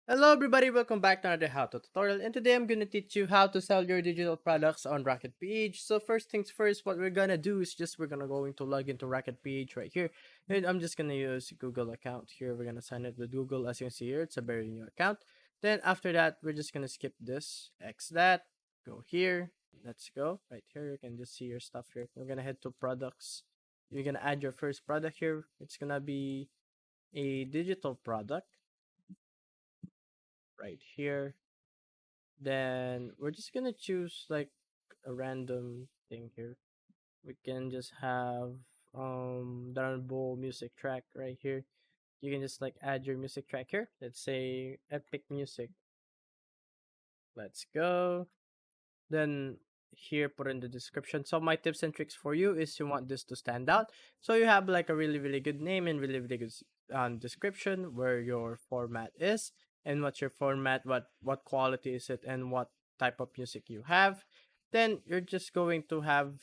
Hello everybody, welcome back to another how to tutorial, and today I'm gonna teach you how to sell your digital products on Raket.ph. So first things first, what we're gonna do is we're gonna going to log into Raket.ph right here, and I'm just gonna use Google account here. We're gonna sign it with Google. As you can see here, it's a very new account. Then after that, we're just gonna skip this, X that, go here. Let's go right here. You can just see your stuff here. We're gonna head to products. You're gonna add your first product here. It's gonna be a digital product right here. Then we're just gonna choose like a random thing here. We can just have downloadable music track right here. You can just like add your music track here. Let's say epic music. Let's go. Then here put in the description. So my tips and tricks for you is you want this to stand out. So you have like a really good name and really good description where your format is and what's your format, what quality is it, and what type of music you have. Then you're just going to have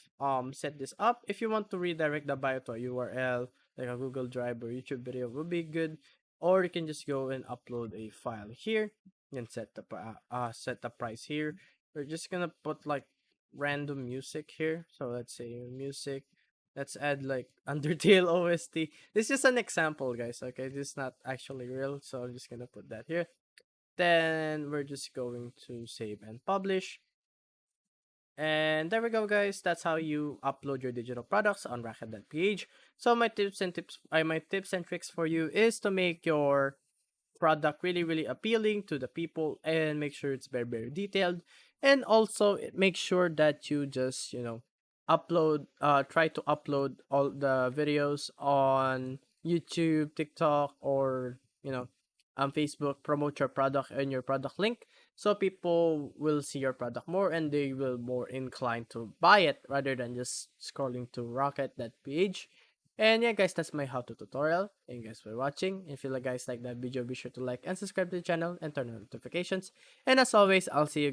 set this up. If you want to redirect the bio to a URL like a Google Drive or YouTube video will be good, or you can just go and upload a file here and set the price here. We're just gonna put like random music here. So let's say music. Let's add like Undertale OST. This is an example, guys. Okay, this is not actually real, so I'm just gonna put that here. Then we're just going to save and publish. And there we go, guys. That's how you upload your digital products on Racket.ph. So my tips and tricks for you is to make your product really appealing to the people and make sure it's very detailed, and also make sure that you just upload try to upload all the videos on YouTube, TikTok, or Facebook. Promote your product and your product link so people will see your product more and they will more inclined to buy it rather than just scrolling to Rocket.ph. And yeah, guys, that's my how to tutorial. Thank you guys for watching. If you guys like that video, be sure to like and subscribe to the channel and turn on notifications. And as always, I'll see you